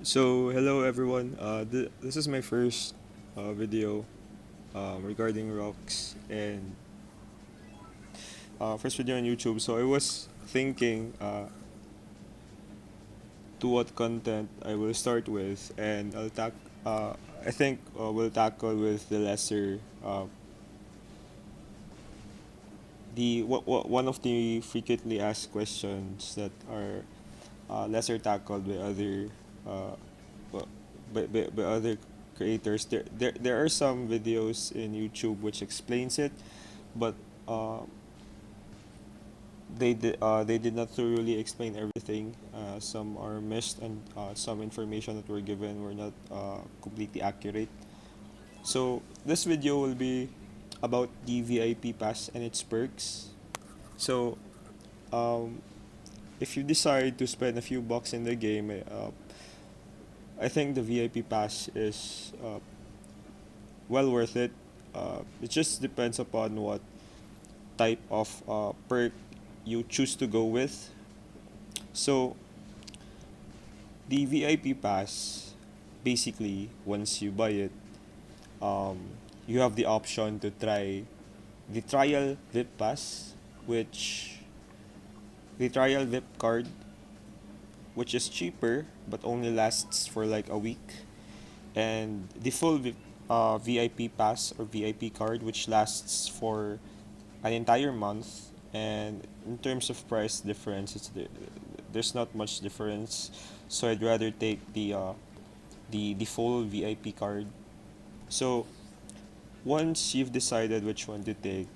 Hello everyone. This is my first video regarding rocks and first video on YouTube. So I was thinking to what content I will start with, and I think we'll tackle with the lesser one of the frequently asked questions that are lesser tackled by other uh, bu- by other creators. There are some videos in YouTube which explains it, but uh, they did not thoroughly explain everything. Some are missed, and some information that were given were not completely accurate. So this video will be about the VIP pass and its perks. So um, if you decide to spend a few bucks in the game, I think the VIP pass is well worth it. It just depends upon what type of perk you choose to go with. So the VIP pass, basically, once you buy it, um, you have the option to try the trial VIP pass, which the trial VIP card, which is cheaper but only lasts for like a week, and the full VIP pass or VIP card, which lasts for an entire month. And in terms of price difference, there's not much difference. So I'd rather take the full VIP card. So once you've decided which one to take,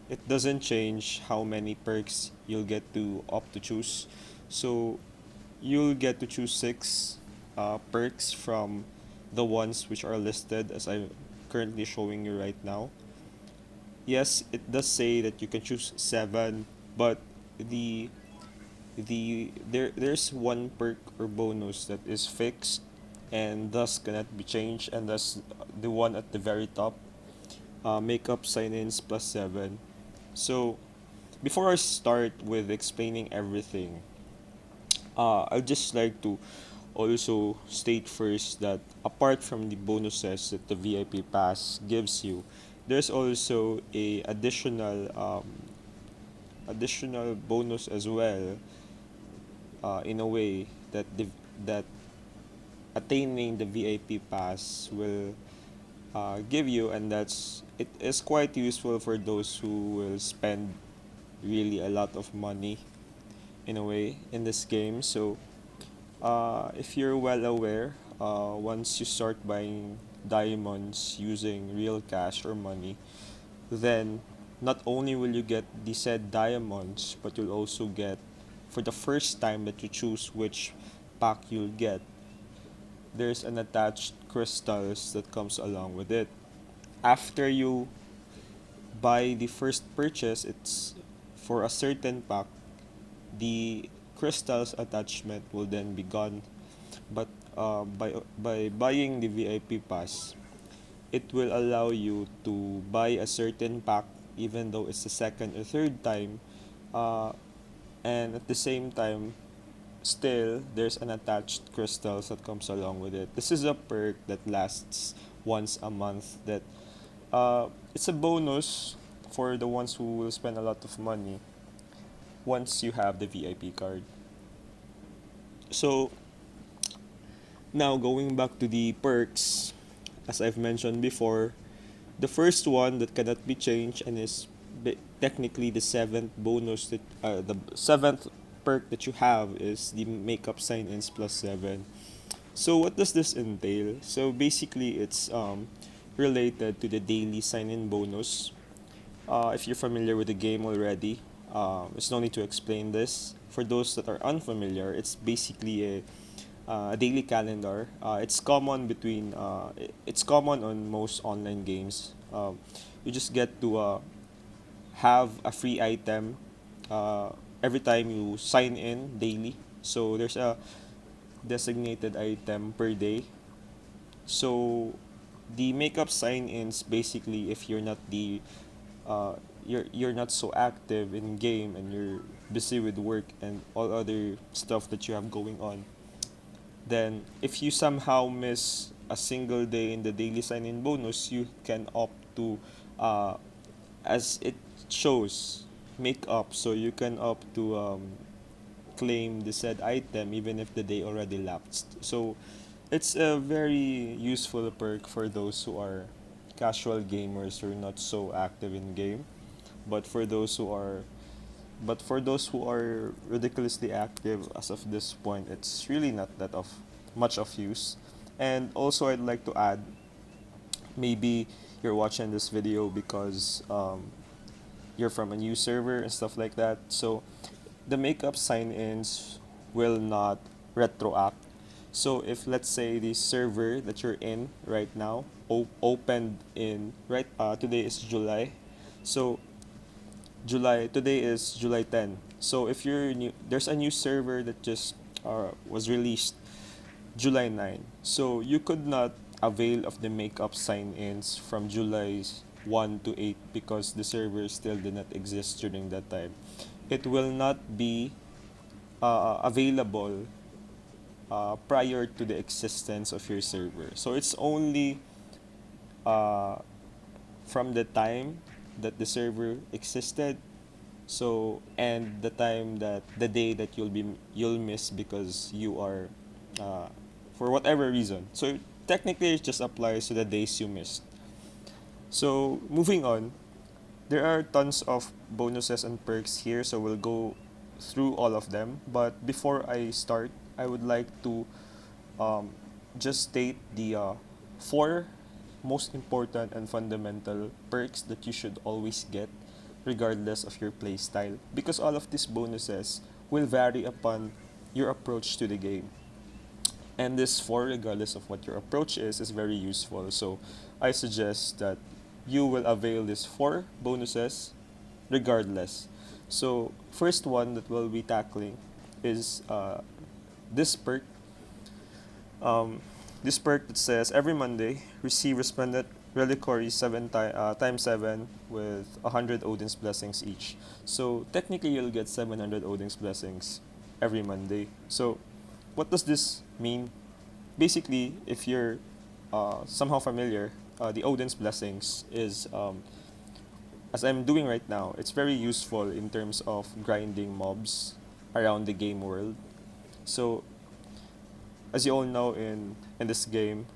it doesn't change how many perks you'll get to opt to choose. So you'll get to choose six perks from the ones which are listed as I'm currently showing you right now. Yes, it does say that you can choose seven, but the there's one perk or bonus that is fixed and thus cannot be changed, and thus the one at the very top, makeup sign-ins plus seven. So before I start with explaining everything, I'd just like to also state first that apart from the bonuses that the VIP pass gives you, there's also a additional bonus as well, in a way that that attaining the VIP pass will give you, and that's it is quite useful for those who will spend really a lot of money in a way in this game. So if you're well aware, once you start buying diamonds using real cash or money, then not only will you get the said diamonds, but you'll also get, for the first time that you choose which pack you'll get, there's an attached crystals that comes along with it. After you buy the first purchase, it's for a certain pack, the crystals attachment will then be gone. But by buying the VIP pass, it will allow you to buy a certain pack even though it's the second or third time, uh, and at the same time, still there's an attached crystals that comes along with it. This is a perk that lasts once a month. That it's a bonus for the ones who will spend a lot of money once you have the VIP card. So now going back to the perks, as I've mentioned before, the first one that cannot be changed and is technically the seventh bonus that the seventh perk that you have is the makeup sign-ins plus seven. So what does this entail? So basically, it's related to the daily sign-in bonus. If you're familiar with the game already, there's no need to explain this. For those that are unfamiliar, it's basically a daily calendar. It's common on most online games. You just get to have a free item uh, every time you sign in daily. So there's a designated item per day. So the makeup sign-ins, basically, if you're not the you're not so active in game and you're busy with work and all other stuff that you have going on, Then, if you somehow miss a single day in the daily sign-in bonus, you can opt to, uh, as it shows, make up. So you can opt to claim the said item even if the day already lapsed. So it's a very useful perk for those who are casual gamers who are not so active in game. But for those who are ridiculously active as of this point, it's really not that of much of use. And also, I'd like to add, maybe you're watching this video because you're from a new server and stuff like that. So the makeup sign-ins will not retroact. So if, let's say, the server that you're in right now opened in right today is July. So today is July 10. So if you're new, there's a new server that just was released July 9. So you could not avail of the makeup sign-ins from July 1 to 8 because the server still did not exist during that time. It will not be available prior to the existence of your server. So it's only uh, from the time that the server existed, so and the day that you'll miss because you are uh, for whatever reason. So technically it just applies to the days you missed. So moving on, there are tons of bonuses and perks here, so we'll go through all of them. But before I start, I would like to um, just state the four most important and fundamental perks that you should always get regardless of your playstyle, because all of these bonuses will vary upon your approach to the game. And this four, regardless of what your approach is very useful. So I suggest that you will avail these four bonuses regardless. So first one that we'll be tackling is this perk. Um, this perk that says every Monday receive resplendent reliquary times 7 with 100 Odin's blessings each. So technically you'll get 700 Odin's blessings every Monday. So what does this mean? Basically, if you're somehow familiar, the Odin's blessings is, as I'm doing right now, it's very useful in terms of grinding mobs around the game world. So as you all know, in this game,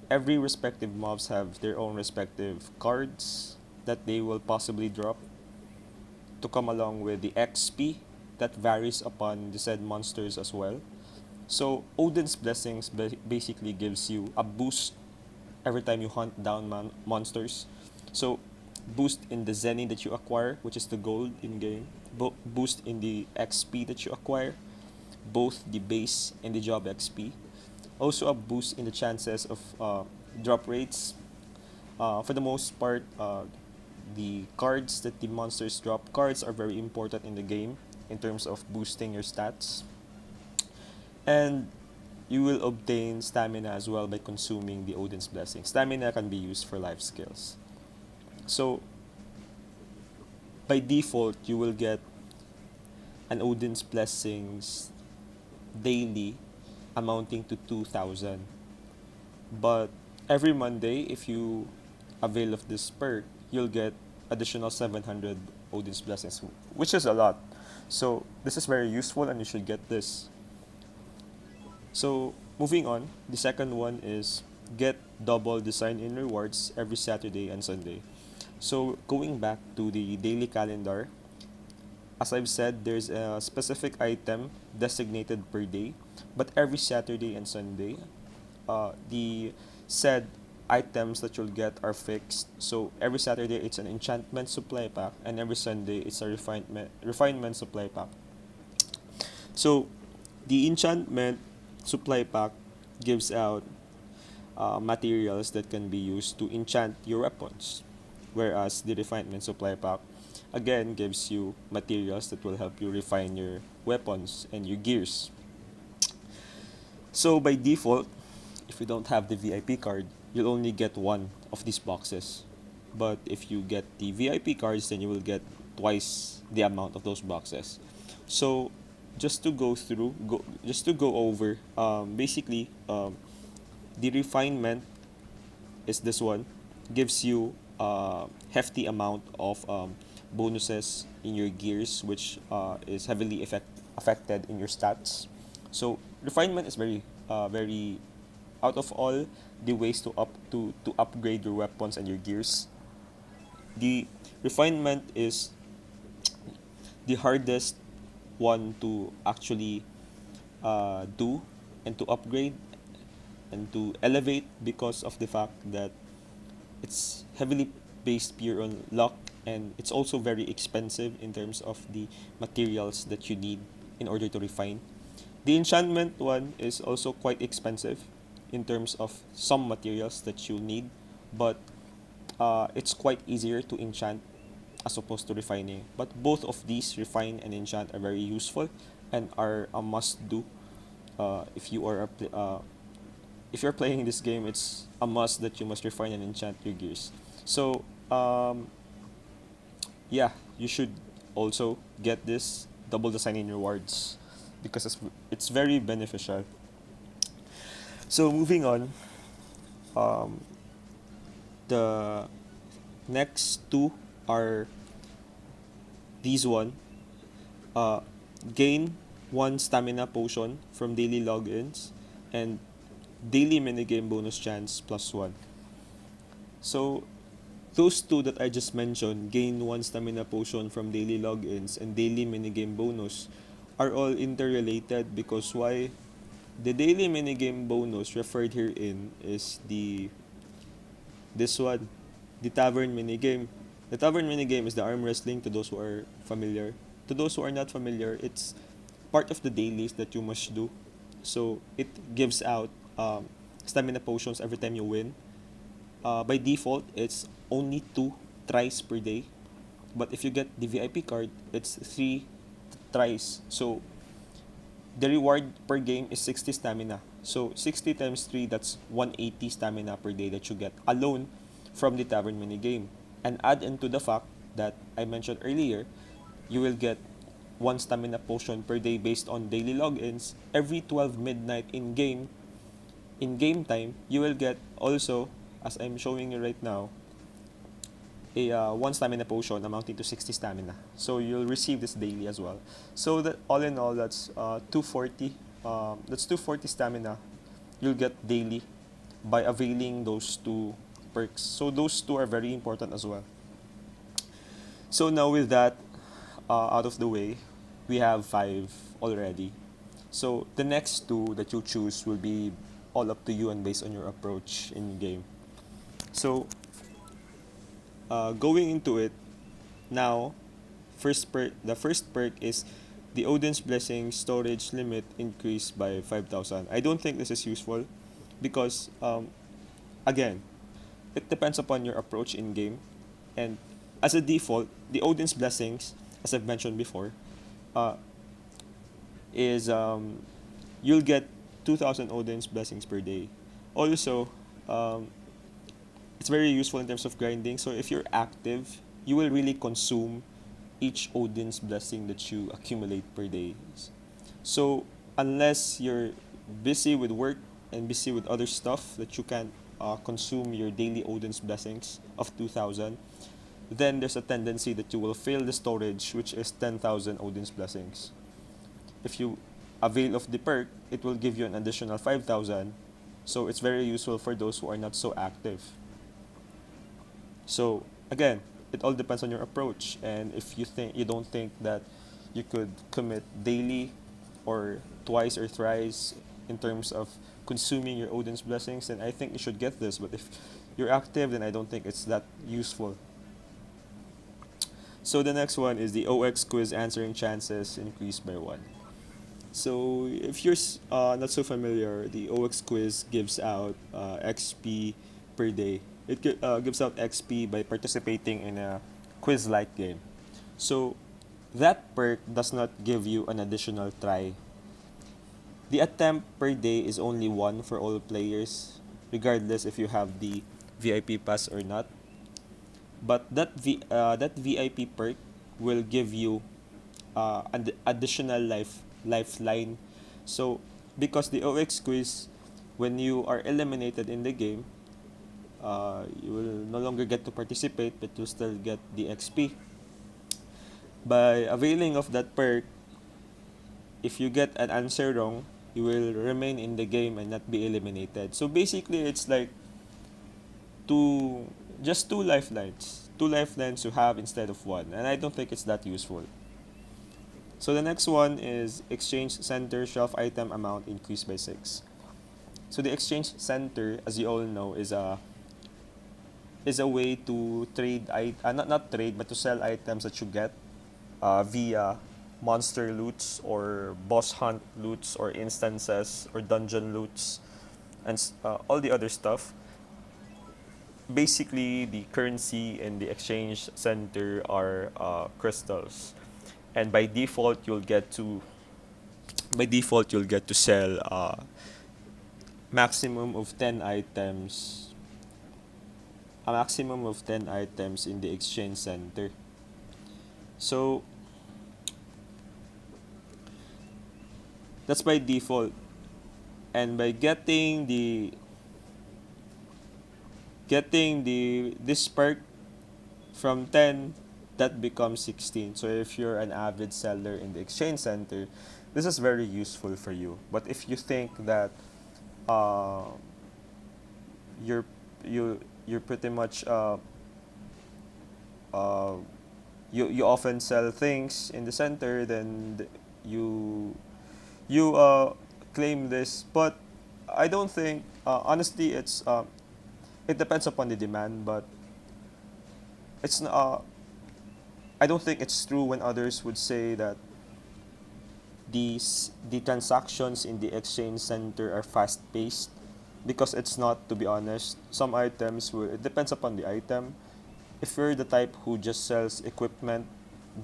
every respective mobs have their own respective cards that they will possibly drop to come along with the XP that varies upon the said monsters as well. So Odin's blessings basically gives you a boost every time you hunt down monsters. So boost in the Zenny that you acquire, which is the gold in game. Boost in the XP that you acquire, both the base and the job XP. Also a boost in the chances of drop rates. For the most part, the cards that the monsters drop, cards are very important in the game in terms of boosting your stats. And you will obtain stamina as well by consuming the Odin's blessing. Stamina can be used for life skills. So by default, you will get an Odin's blessings daily amounting to 2,000. But every Monday, if you avail of this perk, you'll get additional 700 Odin's blessings, which is a lot. So this is very useful and you should get this. So moving on, the second one is get double the sign-in rewards every Saturday and Sunday. So going back to the daily calendar, as I've said, there's a specific item designated per day, but every Saturday and Sunday, the said items that you'll get are fixed. So every Saturday it's an enchantment supply pack, and every Sunday it's a refinement supply pack. So the enchantment supply pack gives out materials that can be used to enchant your weapons, whereas the refinement supply pack again gives you materials that will help you refine your weapons and your gears. So by default, if you don't have the VIP card, you'll only get one of these boxes. But if you get the VIP cards, then you will get twice the amount of those boxes. So just to just to go over, basically, the refinement is this one, gives you a hefty amount of bonuses in your gears, which is heavily affected in your stats. So refinement is very, out of all the ways to upgrade your weapons and your gears, the refinement is the hardest one to actually do and to upgrade and to elevate, because of the fact that it's heavily based pure on luck, and it's also very expensive in terms of the materials that you need in order to refine. The enchantment one is also quite expensive in terms of some materials that you need, but it's quite easier to enchant as opposed to refining. But both of these, refine and enchant, are very useful and are a must do. If you are if you're playing this game, it's a must that you must refine and enchant your gears. So yeah, you should also get this double the sign in rewards, because it's very beneficial. So moving on, um, the next two are these one. Uh, Gain one stamina potion from daily logins, and daily minigame bonus chance plus one. So those two that I just mentioned, gain one stamina potion from daily logins and daily minigame bonus, are all interrelated, because why? The daily minigame bonus referred herein is this one, the tavern minigame. The tavern minigame is the arm wrestling, to those who are familiar. To those who are not familiar, it's part of the dailies that you must do. So it gives out stamina potions every time you win. By default, it's only two tries per day. But if you get the VIP card, it's three tries. So the reward per game is 60 stamina. So 60 times 3, that's 180 stamina per day that you get alone from the tavern mini game. And add into the fact that I mentioned earlier, you will get one stamina potion per day based on daily logins. Every 12 midnight in game time, you will get also, as I'm showing you right now, a one stamina potion amounting to 60 stamina. So you'll receive this daily as well. So that all in all, that's 240. That's 240 stamina you'll get daily by availing those two perks. So those two are very important as well. So now with that out of the way, we have five already. So the next two that you choose will be all up to you and based on your approach in game. So going into it now, the first perk is the Odin's Blessing storage limit increased by 5,000. I don't think this is useful because again, it depends upon your approach in game, and as a default, the Odin's Blessings, as I've mentioned before, uh, is you'll get 2,000 Odin's Blessings per day. Also, um, it's very useful in terms of grinding. So if you're active, you will really consume each Odin's blessing that you accumulate per day. So unless you're busy with work and busy with other stuff that you can consume your daily Odin's blessings of 2,000, then there's a tendency that you will fail the storage, which is 10,000 Odin's blessings. If you avail of the perk, it will give you an additional 5,000. So it's very useful for those who are not so active. So again, it all depends on your approach, and if you don't think that you could commit daily or twice or thrice in terms of consuming your Odin's blessings, then I think you should get this. But if you're active, then I don't think it's that useful. So the next one is the OX quiz answering chances increased by 1. So if you're not so familiar, the OX quiz gives out XP per day. It gives out XP by participating in a quiz-like game. So that perk does not give you an additional try. The attempt per day is only one for all players, regardless if you have the VIP pass or not. But that VIP perk will give you an additional life lifeline. So because the OX quiz, when you are eliminated in the game, you will no longer get to participate, but you still get the XP. By availing of that perk, if you get an answer wrong, you will remain in the game and not be eliminated. So basically, it's like two, just two lifelines you have instead of one, and I don't think it's that useful. So the next one is exchange center shelf item amount increased by 6. So the exchange center, as you all know, is a way to trade not trade but to sell items that you get via monster loots or boss hunt loots or instances or dungeon loots and all the other stuff. Basically, the currency in the exchange center are crystals, and by default you'll get to sell maximum of 10 items a maximum of 10 items in the exchange center. So that's by default, and by getting the this perk from 10, that becomes 16. So if you're an avid seller in the exchange center, this is very useful for you. But if you think that uh, you're you're pretty much uh, you often sell things in the center, then you claim this. But I don't think honestly it depends upon the demand, but it's I don't think it's true when others would say that the transactions in the exchange center are fast paced, because it's not, to be honest. Some items will, it depends upon the item. If you're the type who just sells equipment,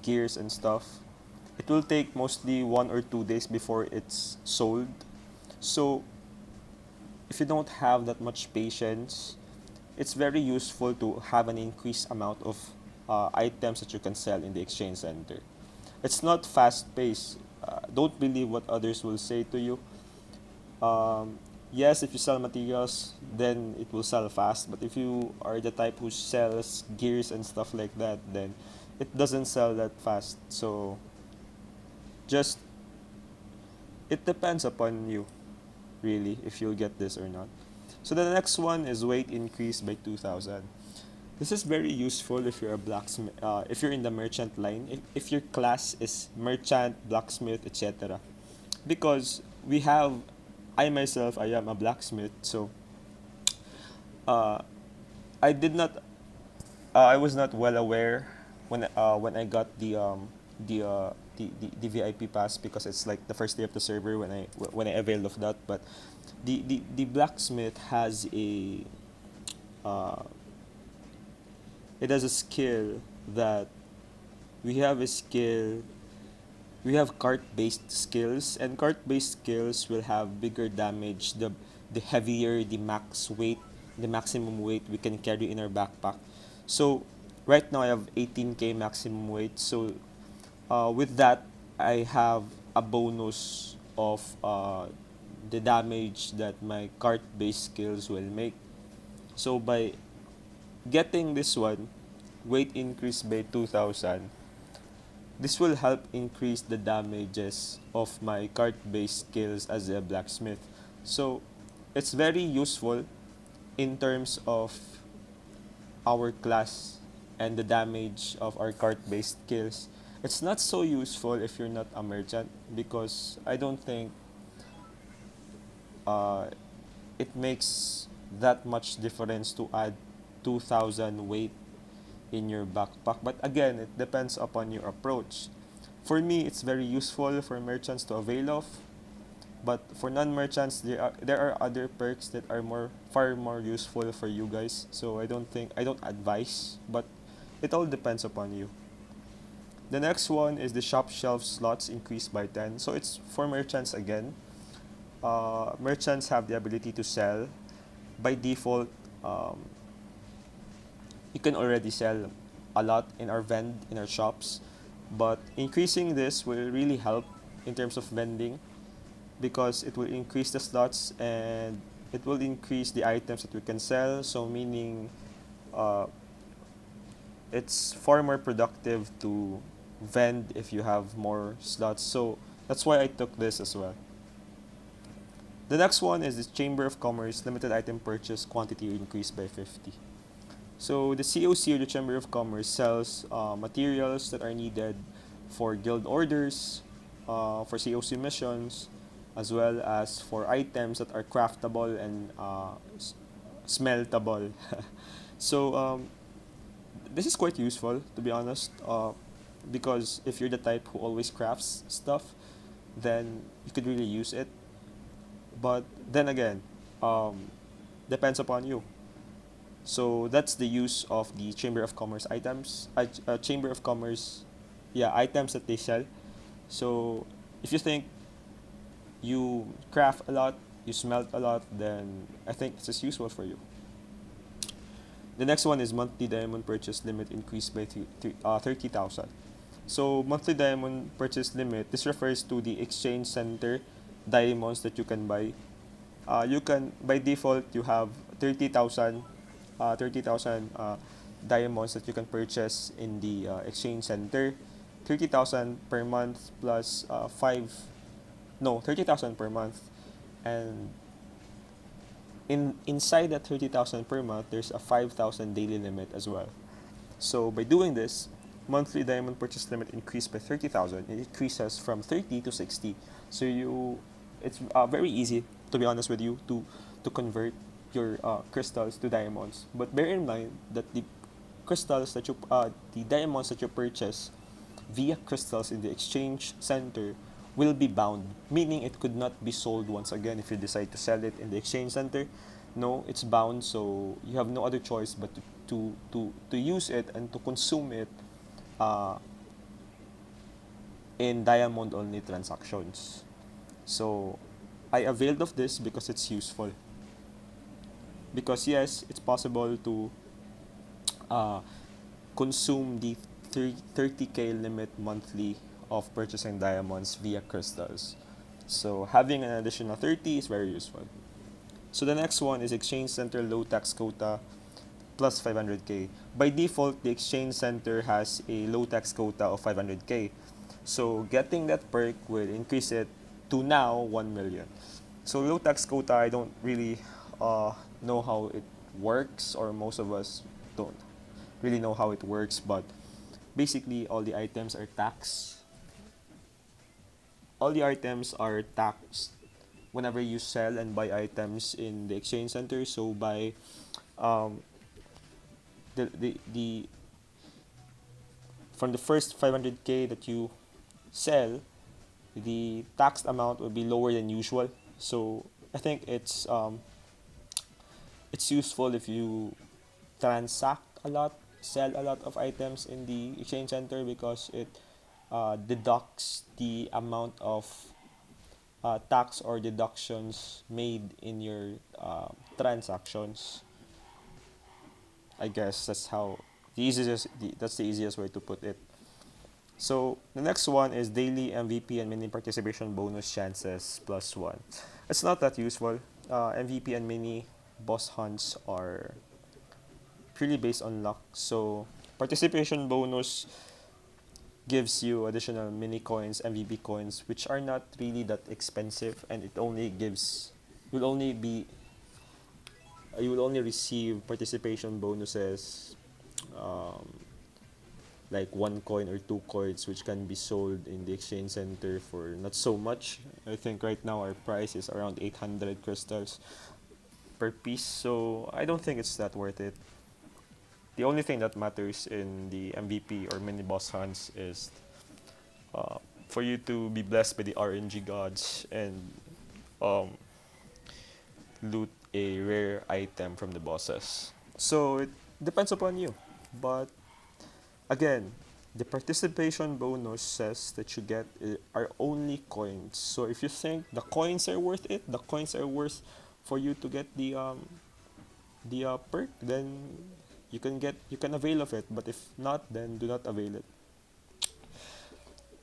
gears and stuff, it will take mostly 1 or 2 days before it's sold. So if you don't have that much patience, it's very useful to have an increased amount of items that you can sell in the exchange center. It's not fast paced. Don't believe what others will say to you. Yes, if you sell materials, then it will sell fast. But if you are the type who sells gears and stuff like that, then it doesn't sell that fast. So just it depends upon you, really, if you'll get this or not. So the next one is weight increase by 2,000. This is very useful if you're a blacksmith, if you're in the merchant line, if your class is merchant, blacksmith, etc. Because I myself, I am a blacksmith, so uh, I did not, I was not well aware when I got the VIP pass, because it's like the first day of the server when I availed of that. But the blacksmith has uh, it has a skill that we have a skill we have cart-based skills, and cart-based skills will have bigger damage the heavier the maximum weight we can carry in our backpack. So right now I have 18k maximum weight. So with that, I have a bonus of the damage that my cart-based skills will make. So by getting this one, weight increase by 2,000, this will help increase the damages of my cart-based skills as a blacksmith. So it's very useful in terms of our class and the damage of our cart-based skills. It's not so useful if you're not a merchant, because I don't think uh, it makes that much difference to add 2,000 weight in your backpack. But again, it depends upon your approach. For me, it's very useful for merchants to avail of, but for non-merchants, there are other perks that are far more useful for you guys. So I don't advise, but it all depends upon you. The next one is the shop shelf slots increased by 10. So it's for merchants again. Merchants have the ability to sell. By default, um, you can already sell a lot in our shops, but increasing this will really help in terms of vending because it will increase the slots and it will increase the items that we can sell. So meaning uh, it's far more productive to vend if you have more slots. So that's why I took this as well. The next one is the Chamber of Commerce limited item purchase quantity increased by 50. So the COC or the Chamber of Commerce sells materials that are needed for guild orders, for COC missions, as well as for items that are craftable and smeltable. So this is quite useful to be honest, because if you're the type who always crafts stuff, then you could really use it. But then again, um, depends upon you. So that's the use of the Chamber of Commerce items. Chamber of Commerce, yeah, items that they sell. So if you think you craft a lot, you smelt a lot, then I think this is useful for you. The next one is monthly diamond purchase limit increased by 30,000. So monthly diamond purchase limit, this refers to the exchange center diamonds that you can buy. You can by default you have 30,000 diamonds that you can purchase in the exchange center. 30,000 per month plus 5 no 30,000 per month, and inside that 30,000 per month there's a 5,000 daily limit as well. So by doing this, monthly diamond purchase limit increased by 30,000. It increases from 30 to 60. So it's very easy to be honest with you to convert your crystals to diamonds. But bear in mind that the diamonds that you purchase via crystals in the exchange center will be bound, meaning it could not be sold once again if you decide to sell it in the exchange center. No, it's bound, so you have no other choice but to use it and to consume it uh, in diamond only transactions. So I availed of this because it's useful. Because yes, it's possible to uh, consume the 30k limit monthly of purchasing diamonds via crystals. So having an additional 30 is very useful. So the next one is exchange center low tax quota plus 500k. By default, the exchange center has a low tax quota of 500k. So getting that perk will increase it to now 1 million. So low tax quota, I don't really know how it works, or most of us don't really know how it works, but basically all the items are taxed. All the items are taxed whenever you sell and buy items in the exchange center. So by um, the from the first 500k that you sell, the taxed amount will be lower than usual. So I think it's useful if you transact a lot, sell a lot of items in the exchange center because it deducts the amount of tax or deductions made in your transactions. I guess that's the easiest way to put it. So the next one is daily MVP and mini participation bonus chances plus one. It's not that useful. MVP and mini boss hunts are purely based on luck. So participation bonus gives you additional mini coins, MVP coins, which are not really that expensive, and it only gives you'll only be you will only receive participation bonuses, um, like one coin or two coins, which can be sold in the exchange center for not so much. I think right now our price is around 800 crystals per piece, so I don't think it's that worth it. The only thing that matters in the MVP or mini boss hunts is uh, for you to be blessed by the RNG gods and um, loot a rare item from the bosses. So it depends upon you. But again, the participation bonus says that you get are only coins. So if you think the coins are worth it, the coins are worth for you to get the perk, then you can avail of it. But if not, then do not avail it.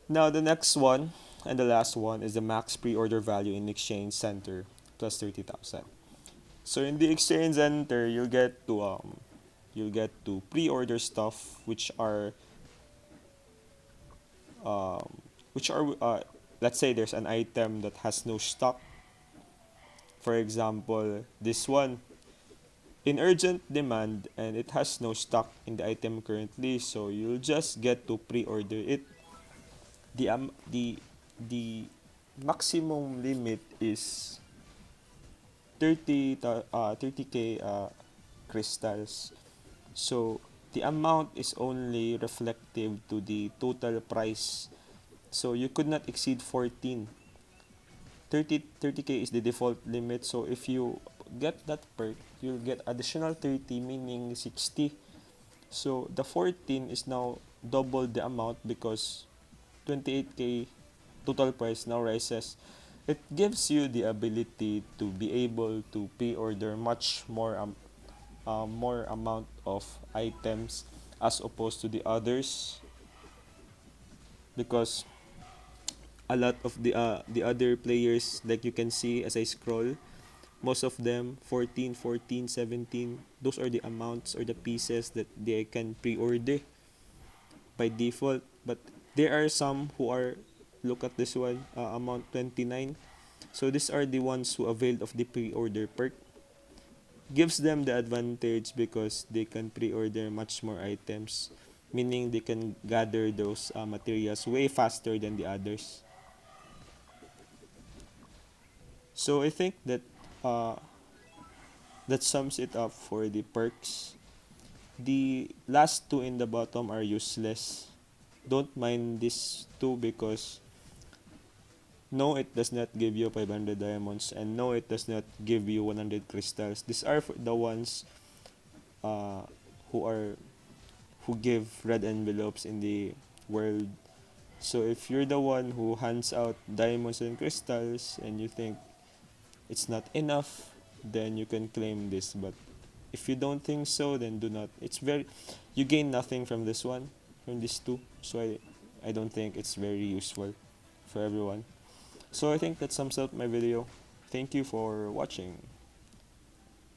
Now the next one And the last one is the max pre-order value in exchange center plus 30,000. So in the exchange center, you'll get to pre-order stuff um, which are let's say there's an item that has no stock. For example, this one in urgent demand and it has no stock in the item currently, so you'll just get to pre-order it. The maximum limit is 30k crystals. So the amount is only reflective to the total price. So you could not exceed 14. 30k is the default limit. So if you get that perk, you'll get additional 30, meaning 60. So the 14 is now double the amount because 28k total price now rises. It gives you the ability to be able to pre-order much more amount of items as opposed to the others, because a lot of the other players, like you can see as I scroll, most of them 14, 14, 17, those are the amounts or the pieces that they can pre-order by default. But there are some who are, look at this one, amount 29. So these are the ones who availed of the pre-order perk. Gives them the advantage because they can pre-order much more items, meaning they can gather those materials way faster than the others. So I think uh, that sums it up for the perks. The last two in the bottom are useless. Don't mind these two because no, it does not give you 500 diamonds, and no, it does not give you 100 crystals. These are for the ones uh, who are who give red envelopes in the world. So if you're the one who hands out diamonds and crystals and you think it's not enough, then you can claim this. But if you don't think so, then do not. It's very, you gain nothing from this one, from these two. So I don't think it's very useful for everyone. So I think that sums up my video. Thank you for watching.